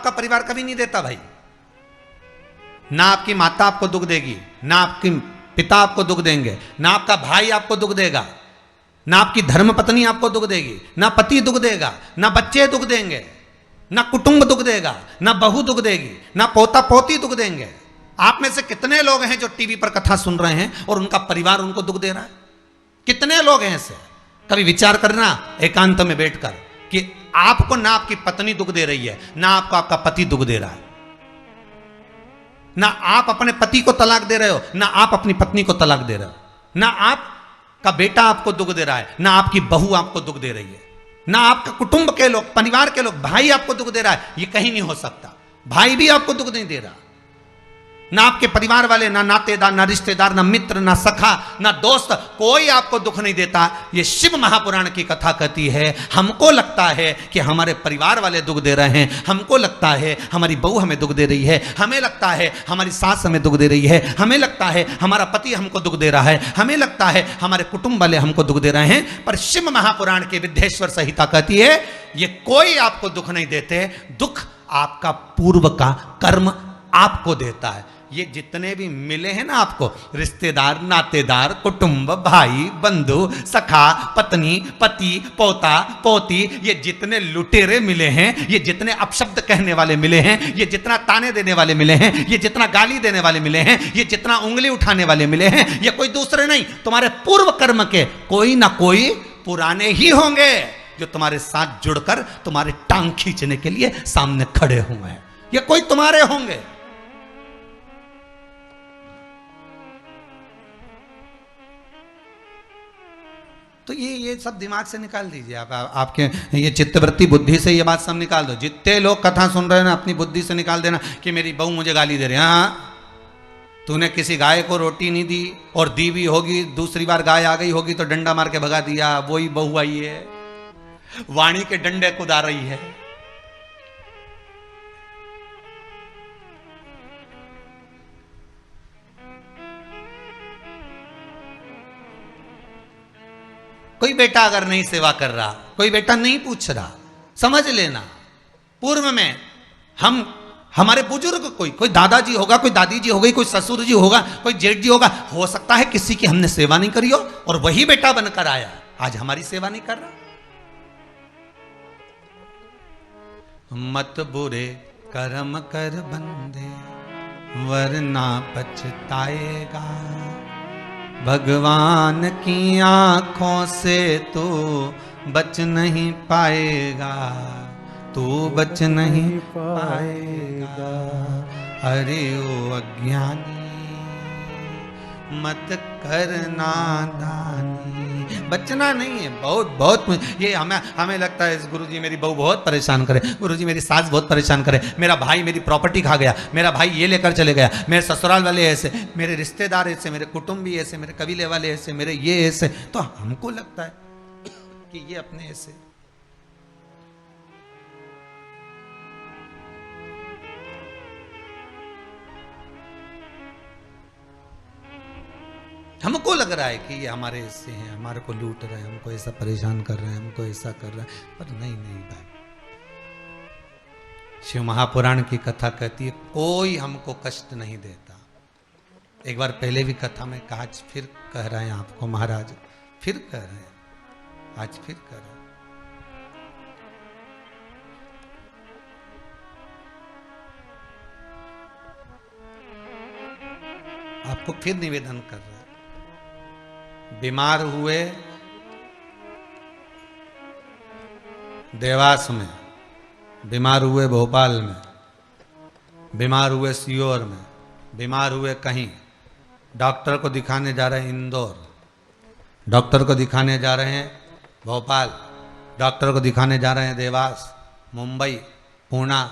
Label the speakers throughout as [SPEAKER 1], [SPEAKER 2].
[SPEAKER 1] आपका परिवार कभी नहीं देता भाई। ना आपकी माता आपको दुख देगी, ना आपके पिता आपको दुख देंगे, ना आपका भाई आपको दुख देगा, ना आपकी धर्म पत्नी आपको दुख देगी, ना पति दुख देगा, ना बच्चे दुख देंगे, ना कुटुंब दुख देगा, ना बहू दुख देगी, ना पोता पोती दुख देंगे। आप में से कितने लोग हैं जो टीवी पर कथा सुन रहे हैं और उनका परिवार उनको दुख दे रहा है? कितने लोग हैं ऐसे? कभी विचार करना एकांत में बैठकर कि आपको ना आपकी पत्नी दुख दे रही है, ना आपको आपका पति दुख दे रहा है, ना आप अपने पति को तलाक दे रहे हो, ना आप अपनी पत्नी को तलाक दे रहे हो, ना आपका बेटा आपको दुख दे रहा है, ना आपकी बहू आपको दुख दे रही है, ना आपका कुटुंब के लोग, परिवार के लोग, भाई आपको दुख दे रहा है। ये कहीं नहीं हो सकता। भाई भी आपको दुख नहीं दे रहा, ना आपके परिवार वाले, ना नातेदार, ना रिश्तेदार, ना मित्र, ना सखा, ना दोस्त, कोई आपको दुख नहीं देता। ये शिव महापुराण की कथा कहती है हमको लगता है कि हमारे परिवार वाले दुख दे रहे हैं, हमको लगता है हमारी बहू हमें दुख दे रही है, हमें लगता है हमारी सास हमें दुख दे रही है, हमें लगता है हमारा पति हमको दुख दे रहा है, हमें लगता है हमारे कुटुंब वाले हमको दुख दे रहे हैं। पर शिव महापुराण की विद्येश्वर संहिता कहती है ये कोई आपको दुख नहीं देते, दुख आपका पूर्व का कर्म आपको देता है। ये जितने भी मिले हैं ना आपको, रिश्तेदार, नातेदार, कुटुंब, भाई, बंधु, सखा, पत्नी, पति, पोता, पोती, ये जितने लुटेरे मिले हैं, ये जितने अपशब्द कहने वाले मिले हैं, ये जितना ताने देने वाले मिले हैं, ये जितना गाली देने वाले मिले हैं, ये जितना उंगली उठाने वाले मिले हैं, ये कोई दूसरे नहीं, तुम्हारे पूर्व कर्म के कोई ना कोई पुराने ही होंगे जो तुम्हारे साथ जुड़कर तुम्हारे टांग खींचने के लिए सामने खड़े हुए हैं। ये कोई तुम्हारे होंगे। तो ये सब दिमाग से निकाल दीजिए आप आपके ये चित्तवृत्ति बुद्धि से ये बात सब निकाल दो। जितने लोग कथा सुन रहे हैं ना, अपनी बुद्धि से निकाल देना कि मेरी बहू मुझे गाली दे रही है। हाँ, तूने किसी गाय को रोटी नहीं दी और दी भी होगी, दूसरी बार गाय आ गई होगी तो डंडा मार के भगा दिया, वही बहू आई है, वाणी के डंडे कुदा रही है। कोई बेटा अगर नहीं सेवा कर रहा, कोई बेटा नहीं पूछ रहा, समझ लेना पूर्व में हमारे बुजुर्ग, कोई दादाजी होगा, कोई दादी जी हो गई, कोई ससुर जी होगा, कोई जेठ जी होगा, हो सकता है किसी की हमने सेवा नहीं करी हो और वही बेटा बनकर आया, आज हमारी सेवा नहीं कर रहा। मत बुरे कर्म कर बंदे वरना पछताएगा, भगवान की आंखों से तू बच नहीं पाएगा, तू बच नहीं पाएगा। अरे ओ अज्ञानी मत करना दानी। बचना नहीं है, बहुत ये हमें लगता है गुरुजी मेरी बहू बहुत परेशान करे, गुरुजी मेरी सास बहुत परेशान करे, मेरा भाई मेरी प्रॉपर्टी खा गया, मेरा भाई ये लेकर चले गया, मेरे ससुराल वाले ऐसे, मेरे रिश्तेदार ऐसे, मेरे कुटुंबी ऐसे, मेरे कबीले वाले ऐसे, मेरे ये ऐसे। तो हमको लगता है कि ये अपने ऐसे। हमको लग रहा है कि ये हमारे ऐसे हैं, हमारे को लूट रहे हैं, हमको ऐसा परेशान कर रहे हैं, हमको ऐसा कर रहे हैं, पर नहीं भाई। शिव महापुराण की कथा कहती है कोई हमको कष्ट नहीं देता। एक बार पहले भी कथा में कहा, आज फिर कह रहे हैं आपको महाराज, फिर कह रहे हैं, आज फिर कह रहे हैं। आपको फिर निवेदन कर रहा है, बीमार हुए देवास में, बीमार हुए भोपाल में, बीमार हुए सीहोर में, बीमार हुए कहीं, डॉक्टर को दिखाने जा रहे हैं इंदौर, डॉक्टर को दिखाने जा रहे हैं भोपाल, डॉक्टर को दिखाने जा रहे हैं देवास, मुंबई, पुणे,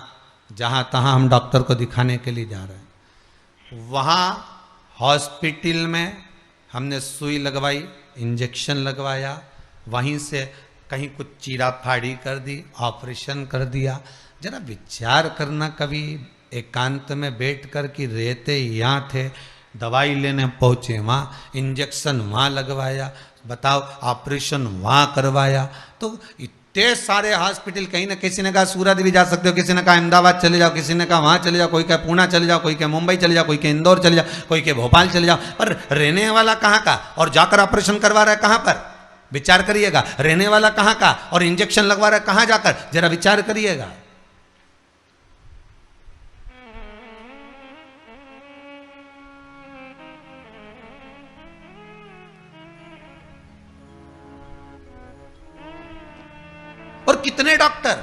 [SPEAKER 1] जहाँ तहाँ हम डॉक्टर को दिखाने के लिए जा रहे हैं। वहाँ हॉस्पिटल में हमने सुई लगवाई, इंजेक्शन लगवाया, वहीं से कहीं कुछ चीरा फाड़ी कर दी, ऑपरेशन कर दिया। जरा विचार करना कभी एकांत में बैठ कर कि रहते यहाँ थे, दवाई लेने पहुँचे वहाँ, इंजेक्शन वहाँ लगवाया, बताओ ऑपरेशन वहाँ करवाया। तो इतने सारे हॉस्पिटल, कहीं ना किसी ने कहा सूरत भी जा सकते हो, किसी ने कहा अहमदाबाद चले जाओ, किसी ने कहा वहां चले जाओ, कोई कहा पूना चले जाओ, कोई कहा मुंबई चले जाओ, कोई कहा इंदौर चले जाओ, कोई कहा भोपाल चले जाओ, पर रहने वाला कहाँ का और जाकर ऑपरेशन करवा रहा है कहाँ पर? विचार करिएगा। रहने वाला कहाँ का और इंजेक्शन लगवा रहा है कहाँ जाकर? जरा विचार करिएगा। और कितने डॉक्टर,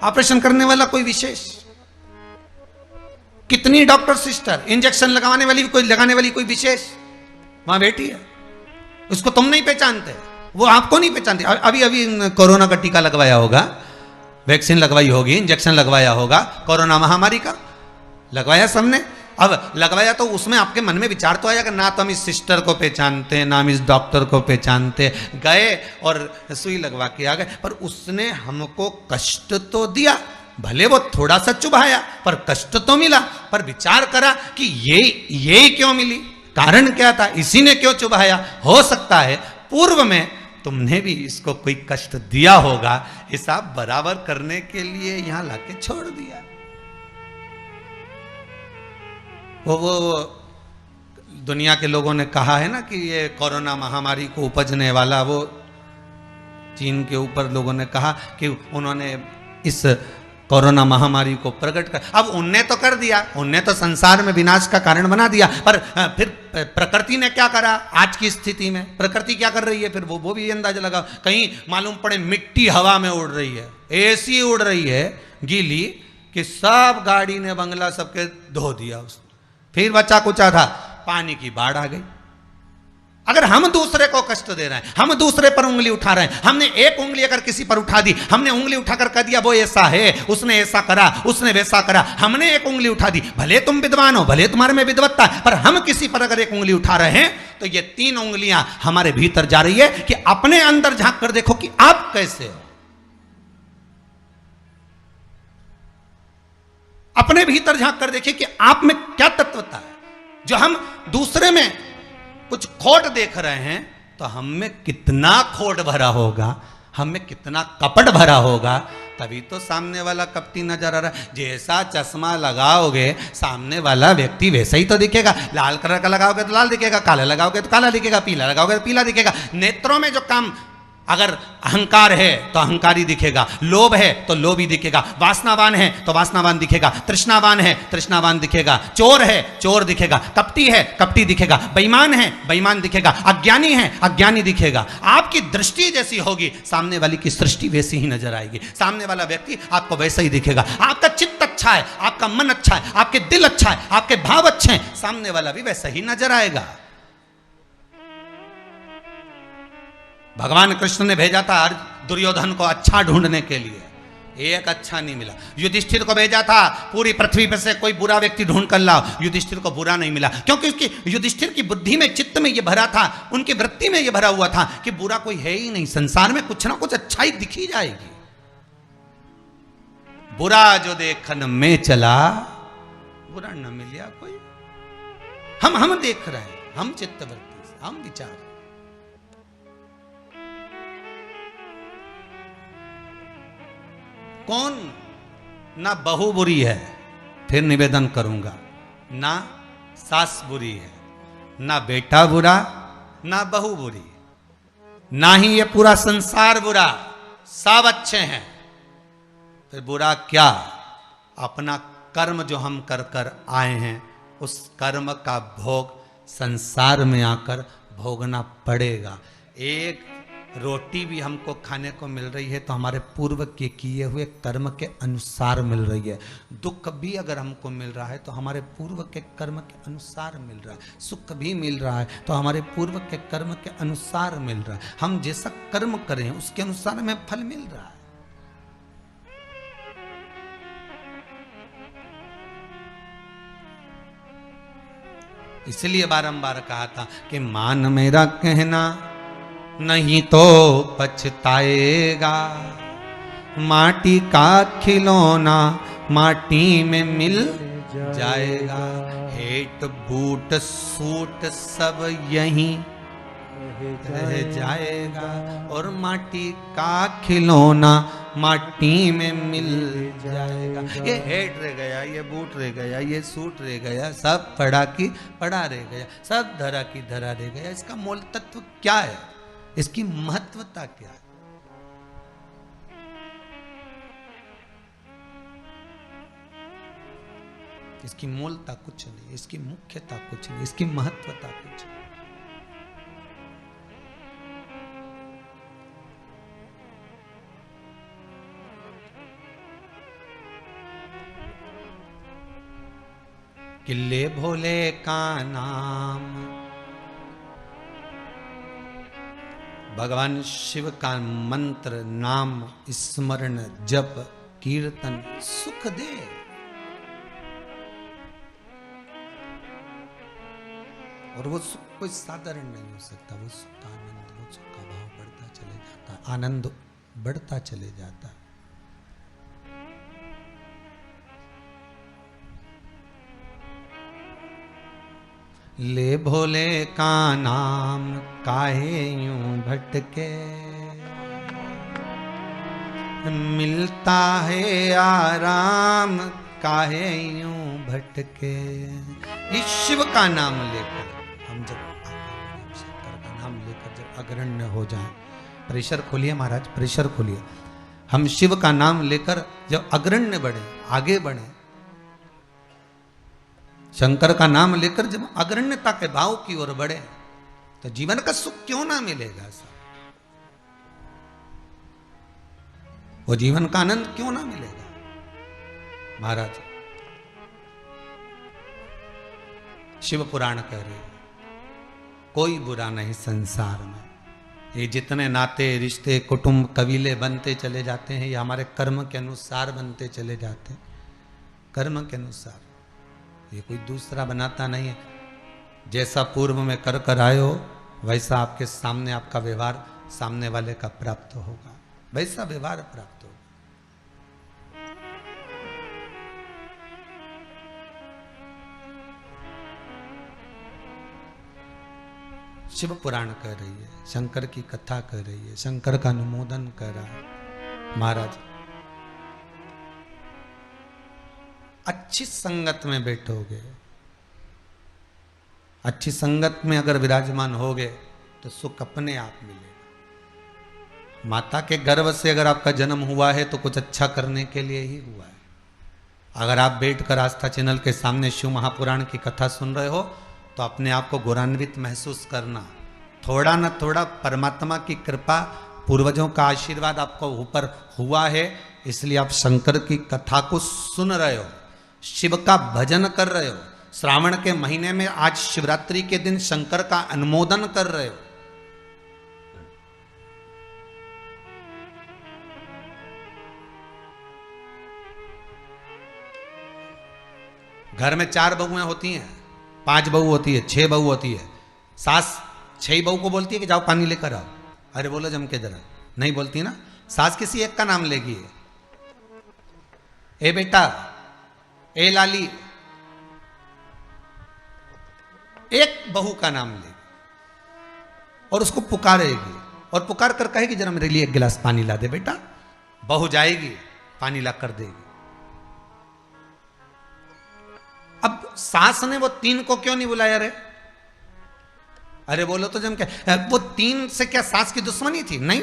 [SPEAKER 1] ऑपरेशन करने वाला कोई विशेष, कितनी डॉक्टर सिस्टर, इंजेक्शन लगाने वाली कोई, लगाने वाली कोई विशेष वहां बैठी है, उसको तुम नहीं पहचानते, वो आपको नहीं पहचानते। अभी अभी कोरोना का टीका लगवाया होगा, वैक्सीन लगवाई होगी, इंजेक्शन लगवाया होगा, कोरोना महामारी का लगवाया सबने। अब लगवाया तो उसमें आपके मन में विचार तो आया कि ना तो हम इस सिस्टर को पहचानते हैं, ना हम इस डॉक्टर को पहचानते, गए और सुई लगवा के आ गए, पर उसने हमको कष्ट तो दिया, भले वो थोड़ा सा चुभाया पर कष्ट तो मिला। पर विचार करा कि ये क्यों मिली, कारण क्या था, इसी ने क्यों चुभाया? हो सकता है पूर्व में तुमने भी इसको कोई कष्ट दिया होगा, हिसाब बराबर करने के लिए यहां लाके छोड़ दिया। वो दुनिया के लोगों ने कहा है ना कि ये कोरोना महामारी को उपजने वाला, वो चीन के ऊपर लोगों ने कहा कि उन्होंने इस कोरोना महामारी को प्रकट कर, अब उनने तो कर दिया, उनने तो संसार में विनाश का कारण बना दिया, पर फिर प्रकृति ने क्या करा? आज की स्थिति में प्रकृति क्या कर रही है? फिर वो भी अंदाजा लगा, कहीं मालूम पड़े मिट्टी हवा में उड़ रही है, ऐसी उड़ रही है गीली कि सब गाड़ी ने बंगला सबके धो दिया उसने। फिर बचा कुचा था, पानी की बाढ़ आ गई। अगर हम दूसरे को कष्ट दे रहे हैं, हम दूसरे पर उंगली उठा रहे हैं, हमने एक उंगली अगर किसी पर उठा दी, हमने उंगली उठाकर कह दिया वो ऐसा है, उसने ऐसा करा, उसने वैसा करा, हमने एक उंगली उठा दी, भले तुम विद्वान हो, भले तुम्हारे में विद्वत्ता है, पर हम किसी पर अगर एक उंगली उठा रहे हैं तो ये 3 उंगलियां हमारे भीतर जा रही है कि अपने अंदर झांक कर देखो कि आप कैसे हो, अपने भीतर झांक कर देखिए कि आप में क्या तत्वता है। जो हम दूसरे में कुछ खोट देख रहे हैं तो हम में कितना खोट भरा होगा, हम में कितना कपट भरा होगा, तभी तो सामने वाला कपटी नजर आ रहा है। जैसा चश्मा लगाओगे सामने वाला व्यक्ति वैसा ही तो दिखेगा। लाल कलर का लगाओगे तो लाल दिखेगा, काला लगाओगे तो काला दिखेगा, पीला लगाओगे तो पीला दिखेगा। नेत्रों में जो काम, अगर अहंकार है तो अहंकारी दिखेगा, लोभ है तो लोभी दिखेगा, वासनावान है तो वासनावान दिखेगा, तृष्णावान है तृष्णावान दिखेगा, चोर है चोर दिखेगा, कपटी है कपटी दिखेगा, बेईमान है बेईमान दिखेगा, अज्ञानी है अज्ञानी दिखेगा। आपकी दृष्टि जैसी होगी सामने वाली की सृष्टि वैसी ही नजर आएगी, सामने वाला व्यक्ति आपको वैसा ही दिखेगा। आपका चित्त अच्छा है, आपका मन अच्छा है, आपके दिल अच्छा है, आपके भाव अच्छे हैं, सामने वाला भी वैसा ही नजर आएगा। भगवान कृष्ण ने भेजा था दुर्योधन को अच्छा ढूंढने के लिए, एक अच्छा नहीं मिला। युधिष्ठिर को भेजा था पूरी पृथ्वी पर से कोई बुरा व्यक्ति ढूंढ कर लाओ, युधिष्ठिर को बुरा नहीं मिला, क्योंकि उसकी युधिष्ठिर की बुद्धि में, चित्त में ये भरा था, उनकी वृत्ति में ये भरा हुआ था कि बुरा कोई है ही नहीं, संसार में कुछ ना कुछ अच्छाई दिखी जाएगी। बुरा जो देखन में चला बुरा न मिलिया कोई। हम देख रहे हैं, हम चित्तवृत्ति से, हम विचार। कौन ना बहू बुरी है, फिर निवेदन करूंगा, ना सास बुरी है, ना बेटा बुरा, ना बहू बुरी, ना ही ये पूरा संसार बुरा, सब अच्छे हैं। फिर बुरा क्या? अपना कर्म जो हम कर कर आए हैं, उस कर्म का भोग संसार में आकर भोगना पड़ेगा। एक रोटी भी हमको खाने को मिल रही है तो हमारे पूर्व के किए हुए कर्म के अनुसार मिल रही है। दुख भी अगर हमको मिल रहा है तो हमारे पूर्व के कर्म के अनुसार मिल रहा है। सुख भी मिल रहा है तो हमारे पूर्व के कर्म के अनुसार मिल रहा है। हम जैसा कर्म करें उसके अनुसार हमें फल मिल रहा है। इसलिए बारंबार कहा था कि मान मेरा कहना नहीं तो पछताएगा, माटी का खिलौना माटी में मिल जाएगा, हेट बूट सूट सब यहीं रह जाएगा, और माटी का खिलौना माटी में मिल जाएगा। ये हेड रह गया, ये बूट रह गया, ये सूट रह गया, सब पड़ा की पड़ा रह गया, सब धरा की धरा रह गया। इसका मूल तत्व क्या है? इसकी महत्वता क्या है? इसकी मूलता कुछ नहीं, इसकी मुख्यता कुछ नहीं, इसकी महत्वता कुछ नहीं। किले भोले का नाम, भगवान शिव का मंत्र, नाम स्मरण जप कीर्तन सुख दे। और वो सुख कोई साधारण नहीं हो सकता। वो सुख का आनंद, वो सुख का भाव बढ़ता चले जाता, आनंद बढ़ता चले जाता। ले भोले का नाम काहे यूं भटके, मिलता है आराम काहे यूं भटके। इस शिव का नाम लेकर हम जब शंकर का नाम लेकर जब अग्रण्य हो जाएं, प्रेशर खोलिए महाराज, प्रेशर खोलिए। हम शिव का नाम लेकर जब अग्रण्य बढ़े, आगे बढ़े, शंकर का नाम लेकर जब अग्रण्यता के भाव की ओर बढ़े, तो जीवन का सुख क्यों ना मिलेगा साहब? वो जीवन का आनंद क्यों ना मिलेगा महाराज? शिव पुराण कह रहे हैं, कोई बुरा नहीं संसार में। ये जितने नाते रिश्ते कुटुंब कबीले बनते चले जाते हैं, ये हमारे कर्म के अनुसार बनते चले जाते हैं। कर्म के अनुसार, ये कोई दूसरा बनाता नहीं है। जैसा पूर्व में कर कर आए हो, वैसा आपके सामने आपका व्यवहार सामने वाले का प्राप्त होगा, वैसा व्यवहार प्राप्त होगा। शिव पुराण कह रही है, शंकर की कथा कह रही है, शंकर का अनुमोदन कर रहा है महाराज। अच्छी संगत में बैठोगे, अच्छी संगत में अगर विराजमान होगे तो सुख अपने आप मिलेगा। माता के गर्भ से अगर आपका जन्म हुआ है तो कुछ अच्छा करने के लिए ही हुआ है। अगर आप बैठकर आस्था चैनल के सामने शिव महापुराण की कथा सुन रहे हो तो अपने आप को गौरवान्वित महसूस करना। थोड़ा न थोड़ा परमात्मा की कृपा, पूर्वजों का आशीर्वाद आपको ऊपर हुआ है, इसलिए आप शंकर की कथा को सुन रहे हो, शिव का भजन कर रहे हो। श्रावण के महीने में आज शिवरात्रि के दिन शंकर का अनुमोदन कर रहे हो। घर में 4 बहुएं होती हैं, 5 बहू होती है, 6 बहू होती है। सास 6 बहू को बोलती है कि जाओ पानी लेकर आओ, अरे बोलो जम के जरा, नहीं बोलती ना। सास किसी एक का नाम लेगी, ए बेटा, ए लाली, एक बहू का नाम लेगी और उसको पुकारेगी और पुकार कर कहेगी जरा मेरे लिए 1 गिलास पानी ला दे बेटा। बहू जाएगी, पानी ला कर देगी। अब सास ने वो 3 को क्यों नहीं बुलाया रे? अरे बोलो तो जम क्या, वो 3 से क्या सास की दुश्मनी थी? नहीं,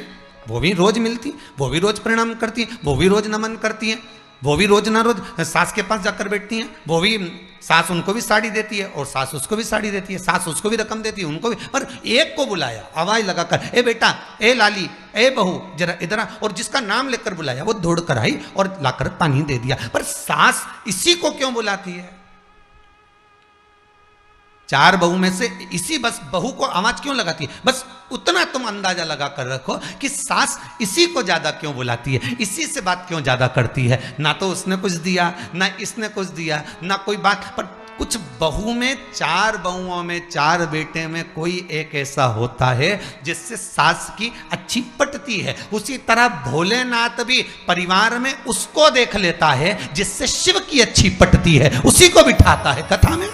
[SPEAKER 1] वो भी रोज मिलती, वो भी रोज प्रणाम करती है, वो भी रोज नमन करती है, वो भी रोज ना रोज सास के पास जाकर बैठती हैं। वो भी, सास उनको भी साड़ी देती है और सास उसको भी साड़ी देती है, सास उसको भी रकम देती है, उनको भी। पर एक को बुलाया आवाज लगाकर, ए बेटा, ए लाली, ए बहू, जरा इधर आ। और जिसका नाम लेकर बुलाया वो दौड़ कर आई और लाकर पानी दे दिया। पर सास इसी को क्यों बुलाती है? 4 बहू में से इसी बस बहू को आवाज क्यों लगाती है? बस उतना तुम अंदाजा लगा कर रखो कि सास इसी को ज्यादा क्यों बुलाती है, इसी से बात क्यों ज्यादा करती है। ना तो उसने कुछ दिया, ना इसने कुछ दिया, ना कोई बात। पर कुछ बहू में, 4 बहुओं में, 4 बेटे में कोई एक ऐसा होता है जिससे सास की अच्छी पटती है। उसी तरह भोलेनाथ भी परिवार में उसको देख लेता है जिससे शिव की अच्छी पटती है, उसी को बिठाता है कथा में।